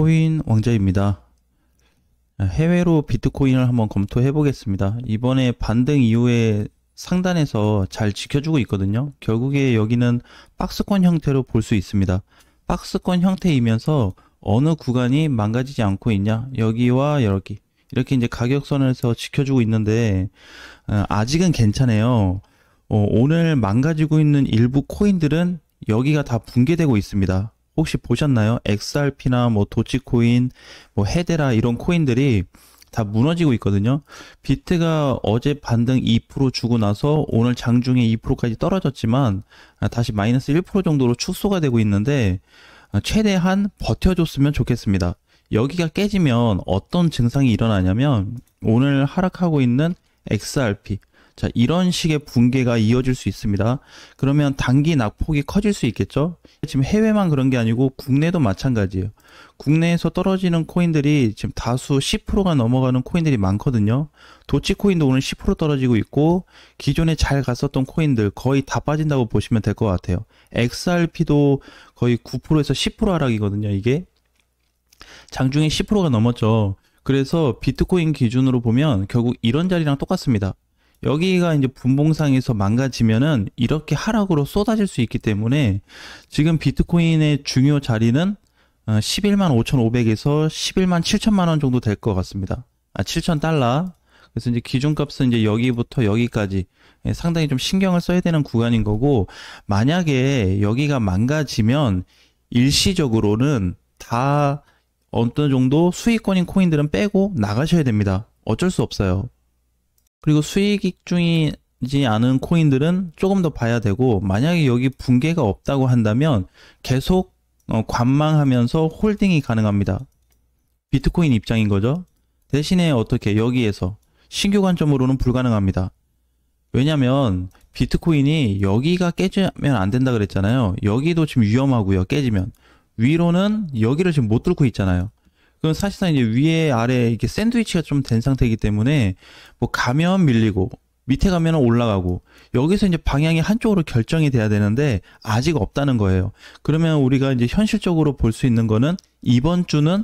비트코인 왕자입니다. 해외로 비트코인을 한번 검토해 보겠습니다. 이번에 반등 이후에 상단에서 잘 지켜주고 있거든요. 결국에 여기는 박스권 형태로 볼 수 있습니다. 박스권 형태이면서 어느 구간이 망가지지 않고 있냐, 여기와 여기 이렇게 이제 가격선에서 지켜주고 있는데 아직은 괜찮아요. 오늘 망가지고 있는 일부 코인들은 여기가 다 붕괴되고 있습니다. 혹시 보셨나요? XRP나 뭐 도치코인, 뭐 헤데라 이런 코인들이 다 무너지고 있거든요. 비트가 어제 반등 2% 주고 나서 오늘 장중에 2%까지 떨어졌지만 다시 마이너스 1% 정도로 축소가 되고 있는데 최대한 버텨줬으면 좋겠습니다. 여기가 깨지면 어떤 증상이 일어나냐면 오늘 하락하고 있는 XRP, 자, 이런 식의 붕괴가 이어질 수 있습니다. 그러면 단기 낙폭이 커질 수 있겠죠? 지금 해외만 그런 게 아니고 국내도 마찬가지예요. 국내에서 떨어지는 코인들이 지금 다수 10%가 넘어가는 코인들이 많거든요. 도치코인도 오늘 10% 떨어지고 있고 기존에 잘 갔었던 코인들 거의 다 빠진다고 보시면 될 것 같아요. XRP도 거의 9%에서 10% 하락이거든요. 이게 장중에 10%가 넘었죠. 그래서 비트코인 기준으로 보면 결국 이런 자리랑 똑같습니다. 여기가 이제 분봉상에서 망가지면은 이렇게 하락으로 쏟아질 수 있기 때문에 지금 비트코인의 중요 자리는 11만 5,500에서 11만 7천만 원 정도 될 것 같습니다. 7,000달러. 그래서 이제 기준값은 이제 여기부터 여기까지 상당히 좀 신경을 써야 되는 구간인 거고, 만약에 여기가 망가지면 일시적으로는 다 어느 정도 수익권인 코인들은 빼고 나가셔야 됩니다. 어쩔 수 없어요. 그리고 수익 중이지 않은 코인들은 조금 더 봐야 되고, 만약에 여기 붕괴가 없다고 한다면 계속 관망하면서 홀딩이 가능합니다. 비트코인 입장인 거죠. 대신에 어떻게 여기에서 신규 관점으로는 불가능합니다. 왜냐면 비트코인이 여기가 깨지면 안 된다 그랬잖아요. 여기도 지금 위험하고요. 깨지면 위로는 여기를 지금 못 뚫고 있잖아요. 그건 사실상 이제 위에 아래 이렇게 샌드위치가 좀 된 상태이기 때문에 뭐 가면 밀리고 밑에 가면 올라가고 여기서 이제 방향이 한쪽으로 결정이 돼야 되는데 아직 없다는 거예요. 그러면 우리가 이제 현실적으로 볼 수 있는 거는 이번 주는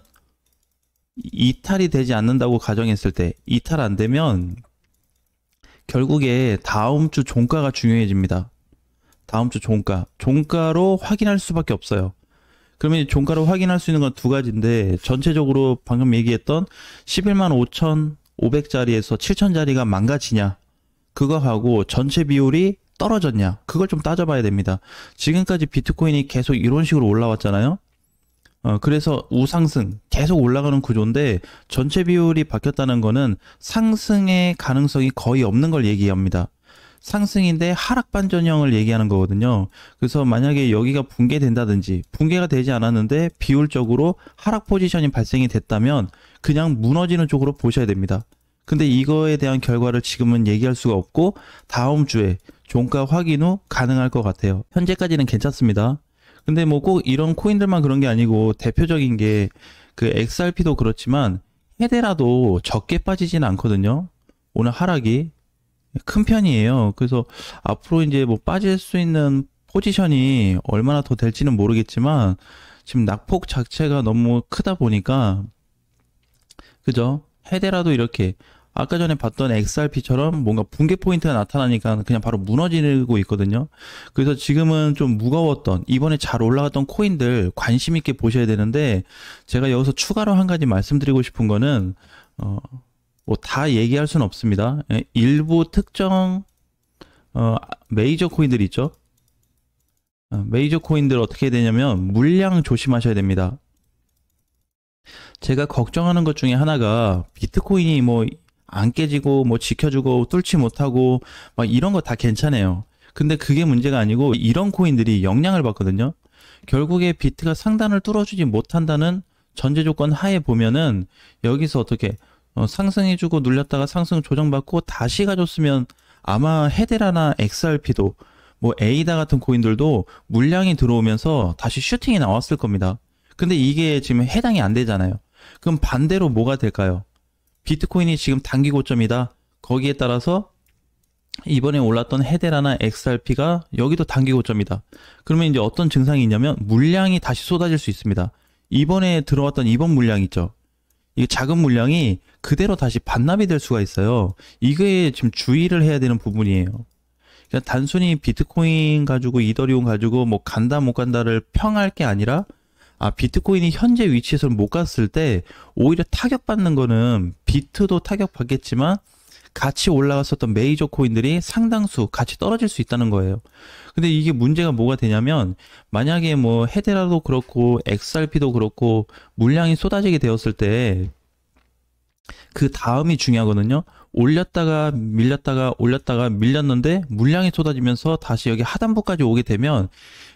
이탈이 되지 않는다고 가정했을 때, 이탈 안 되면 결국에 다음 주 종가가 중요해집니다. 다음 주 종가로 확인할 수밖에 없어요. 그러면 종가로 확인할 수 있는 건 두 가지인데, 전체적으로 방금 얘기했던 11만 5,500짜리에서 7,000짜리가 망가지냐, 그거하고 전체 비율이 떨어졌냐, 그걸 좀 따져봐야 됩니다. 지금까지 비트코인이 계속 이런 식으로 올라왔잖아요. 그래서 우상승 계속 올라가는 구조인데 전체 비율이 바뀌었다는 거는 상승의 가능성이 거의 없는 걸 얘기합니다. 상승인데 하락 반전형을 얘기하는 거거든요. 그래서 만약에 여기가 붕괴된다든지, 붕괴가 되지 않았는데 비율적으로 하락 포지션이 발생이 됐다면 그냥 무너지는 쪽으로 보셔야 됩니다. 근데 이거에 대한 결과를 지금은 얘기할 수가 없고 다음 주에 종가 확인 후 가능할 것 같아요. 현재까지는 괜찮습니다. 근데 뭐 꼭 이런 코인들만 그런 게 아니고 대표적인 게 그 XRP도 그렇지만 헤데라도 적게 빠지진 않거든요. 오늘 하락이 큰 편이에요. 그래서 앞으로 이제 뭐 빠질 수 있는 포지션이 얼마나 더 될지는 모르겠지만 지금 낙폭 자체가 너무 크다 보니까, 그죠? 헤데라도 이렇게 아까 전에 봤던 XRP처럼 뭔가 붕괴 포인트가 나타나니까 그냥 바로 무너지고 있거든요. 그래서 지금은 좀 무거웠던, 이번에 잘 올라갔던 코인들 관심 있게 보셔야 되는데, 제가 여기서 추가로 한 가지 말씀드리고 싶은 거는 뭐 다 얘기할 수는 없습니다. 일부 특정 메이저 코인들 있죠. 메이저 코인들 어떻게 되냐면 물량 조심하셔야 됩니다. 제가 걱정하는 것 중에 하나가 비트코인이 뭐 안 깨지고 뭐 지켜주고 뚫지 못하고 막 이런 거 다 괜찮아요. 근데 그게 문제가 아니고 이런 코인들이 영향을 받거든요. 결국에 비트가 상단을 뚫어주지 못한다는 전제 조건 하에 보면은 여기서 어떻게 상승해주고 눌렸다가 상승 조정받고 다시 가줬으면 아마 헤데라나 XRP도 뭐 에이다 같은 코인들도 물량이 들어오면서 다시 슈팅이 나왔을 겁니다. 근데 이게 지금 해당이 안 되잖아요. 그럼 반대로 뭐가 될까요? 비트코인이 지금 단기 고점이다. 거기에 따라서 이번에 올랐던 헤데라나 XRP가 여기도 단기 고점이다. 그러면 이제 어떤 증상이 있냐면 물량이 다시 쏟아질 수 있습니다. 이번에 들어왔던 이번 물량 있죠. 이 작은 물량이 그대로 다시 반납이 될 수가 있어요. 이게 지금 주의를 해야 되는 부분이에요. 그냥 단순히 비트코인 가지고 이더리움 가지고 뭐 간다 못 간다를 평할 게 아니라 비트코인이 현재 위치에서 못 갔을 때 오히려 타격받는 거는 비트도 타격받겠지만 같이 올라갔었던 메이저 코인들이 상당수 같이 떨어질 수 있다는 거예요. 근데 이게 문제가 뭐가 되냐면 만약에 뭐 헤데라도 그렇고 XRP도 그렇고 물량이 쏟아지게 되었을 때 그 다음이 중요하거든요. 올렸다가 밀렸다가 올렸다가 밀렸는데 물량이 쏟아지면서 다시 여기 하단부까지 오게 되면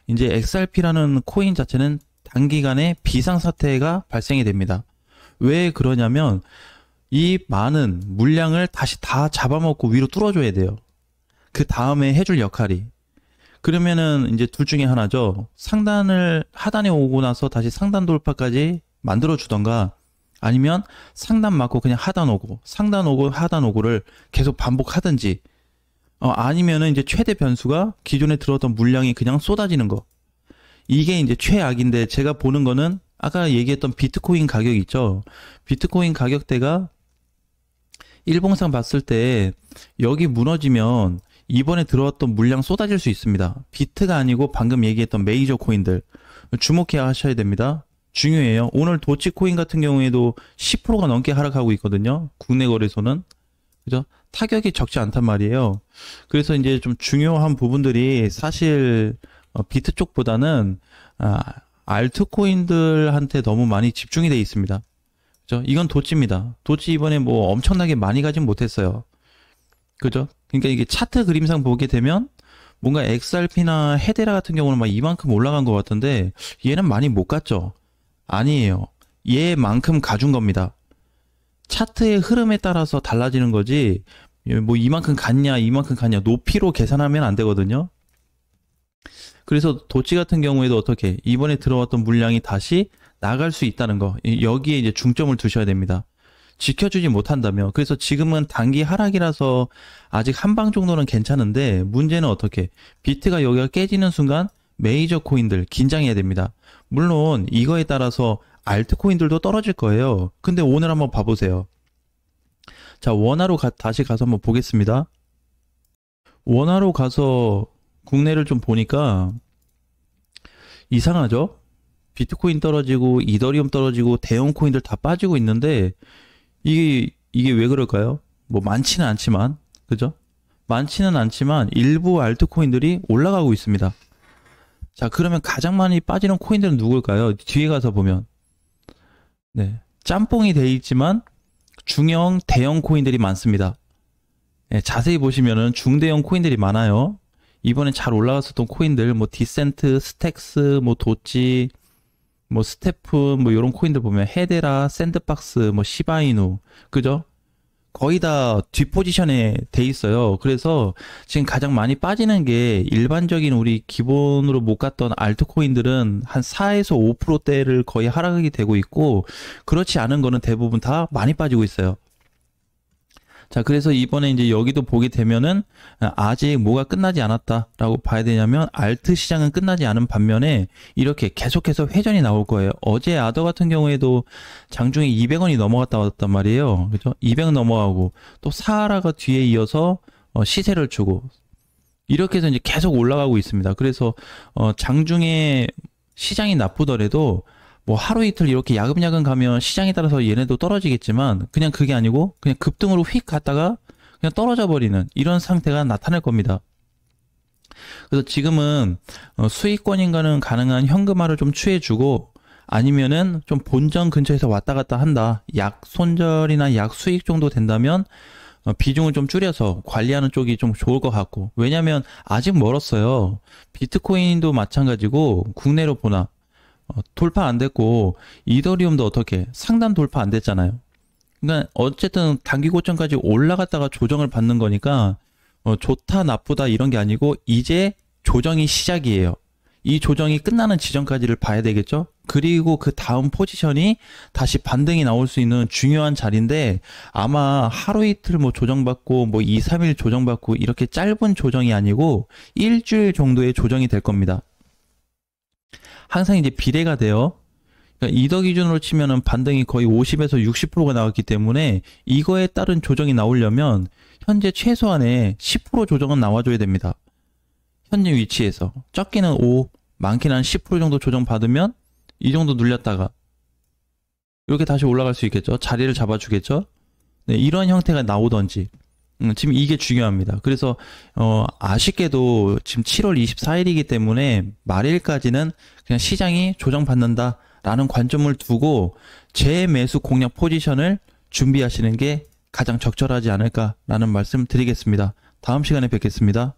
이제 XRP라는 코인 자체는 단기간에 비상사태가 발생이 됩니다. 왜 그러냐면 이 많은 물량을 다시 다 잡아먹고 위로 뚫어줘야 돼요. 그 다음에 해줄 역할이. 그러면은 이제 둘 중에 하나죠. 하단에 오고 나서 다시 상단 돌파까지 만들어주던가 아니면 상단 맞고 그냥 하단 오고 상단 오고 하단 오고를 계속 반복하든지 아니면은 이제 최대 변수가 기존에 들어왔던 물량이 그냥 쏟아지는 거. 이게 이제 최악인데 제가 보는 거는 아까 얘기했던 비트코인 가격 있죠. 비트코인 가격대가 일봉상 봤을 때 여기 무너지면 이번에 들어왔던 물량 쏟아질 수 있습니다. 비트가 아니고 방금 얘기했던 메이저 코인들 주목해 하셔야 됩니다. 중요해요. 오늘 도치코인 같은 경우에도 10%가 넘게 하락하고 있거든요. 국내 거래소는. 그죠? 타격이 적지 않단 말이에요. 그래서 이제 좀 중요한 부분들이 사실 비트 쪽보다는 알트코인들한테 너무 많이 집중이 돼 있습니다. 그죠? 이건 도치입니다. 도치 이번에 뭐 엄청나게 많이 가진 못했어요. 그죠? 그러니까 이게 차트 그림상 보게 되면 뭔가 XRP나 헤데라 같은 경우는 막 이만큼 올라간 것 같은데 얘는 많이 못 갔죠. 아니에요. 얘만큼 가준 겁니다. 차트의 흐름에 따라서 달라지는 거지 뭐 이만큼 갔냐 이만큼 갔냐 높이로 계산하면 안 되거든요. 그래서 도치 같은 경우에도 어떻게 이번에 들어왔던 물량이 다시 나갈 수 있다는 거 여기에 이제 중점을 두셔야 됩니다. 지켜주지 못한다며. 그래서 지금은 단기 하락이라서 아직 한 방 정도는 괜찮은데 문제는 어떻게 비트가 여기가 깨지는 순간 메이저 코인들 긴장해야 됩니다. 물론 이거에 따라서 알트코인들도 떨어질 거예요. 근데 오늘 한번 봐보세요. 자, 원화로 다시 가서 한번 보겠습니다. 원화로 가서 국내를 좀 보니까 이상하죠? 비트코인 떨어지고 이더리움 떨어지고 대형 코인들 다 빠지고 있는데 이게 왜 그럴까요? 뭐 많지는 않지만 그죠? 많지는 않지만 일부 알트코인들이 올라가고 있습니다. 자, 그러면 가장 많이 빠지는 코인들은 누굴까요? 뒤에 가서 보면 네, 짬뽕이 돼 있지만 중형 대형 코인들이 많습니다. 네, 자세히 보시면은 중대형 코인들이 많아요. 이번에 잘 올라갔었던 코인들 뭐 디센트, 스택스, 뭐 도치, 뭐 스태프 뭐 이런 코인들 보면 헤데라, 샌드박스, 뭐 시바이누 그죠? 거의 다 뒷포지션에 돼 있어요. 그래서 지금 가장 많이 빠지는 게 일반적인 우리 기본으로 못 갔던 알트코인들은 한 4에서 5%대를 거의 하락이 되고 있고 그렇지 않은 거는 대부분 다 많이 빠지고 있어요. 자, 그래서 이번에 이제 여기도 보게 되면은 아직 뭐가 끝나지 않았다라고 봐야 되냐면 알트 시장은 끝나지 않은 반면에 이렇게 계속해서 회전이 나올 거예요. 어제 아더 같은 경우에도 장중에 200원이 넘어갔다 왔단 말이에요. 그죠? 200 넘어가고 또 사하라가 뒤에 이어서 시세를 주고 이렇게 해서 이제 계속 올라가고 있습니다. 그래서 장중에 시장이 나쁘더라도 뭐 하루 이틀 이렇게 야금야금 가면 시장에 따라서 얘네도 떨어지겠지만 그냥 그게 아니고 그냥 급등으로 휙 갔다가 그냥 떨어져 버리는 이런 상태가 나타날 겁니다. 그래서 지금은 수익권인가는 가능한 현금화를 좀 취해주고 아니면은 좀 본전 근처에서 왔다 갔다 한다. 약 손절이나 약 수익 정도 된다면 비중을 좀 줄여서 관리하는 쪽이 좀 좋을 것 같고 왜냐면 아직 멀었어요. 비트코인도 마찬가지고 국내로 보나 돌파 안 됐고 이더리움도 어떻게 상단 돌파 안 됐잖아요. 그러니까 어쨌든 단기 고점까지 올라갔다가 조정을 받는 거니까 좋다 나쁘다 이런 게 아니고 이제 조정이 시작이에요. 이 조정이 끝나는 지점까지를 봐야 되겠죠. 그리고 그 다음 포지션이 다시 반등이 나올 수 있는 중요한 자리인데 아마 하루 이틀 뭐 조정받고 뭐 2, 3일 조정받고 이렇게 짧은 조정이 아니고 일주일 정도의 조정이 될 겁니다. 항상 이제 비례가 돼요. 그러니까 이더 기준으로 치면은 반등이 거의 50에서 60%가 나왔기 때문에 이거에 따른 조정이 나오려면 현재 최소한의 10% 조정은 나와줘야 됩니다. 현재 위치에서 적게는 5, 많게는 한 10% 정도 조정 받으면 이 정도 눌렸다가 이렇게 다시 올라갈 수 있겠죠. 자리를 잡아주겠죠. 네, 이런 형태가 나오던지. 지금 이게 중요합니다. 그래서 아쉽게도 지금 7월 24일이기 때문에 말일까지는 그냥 시장이 조정받는다라는 관점을 두고 재매수 공략 포지션을 준비하시는 게 가장 적절하지 않을까라는 말씀 드리겠습니다. 다음 시간에 뵙겠습니다.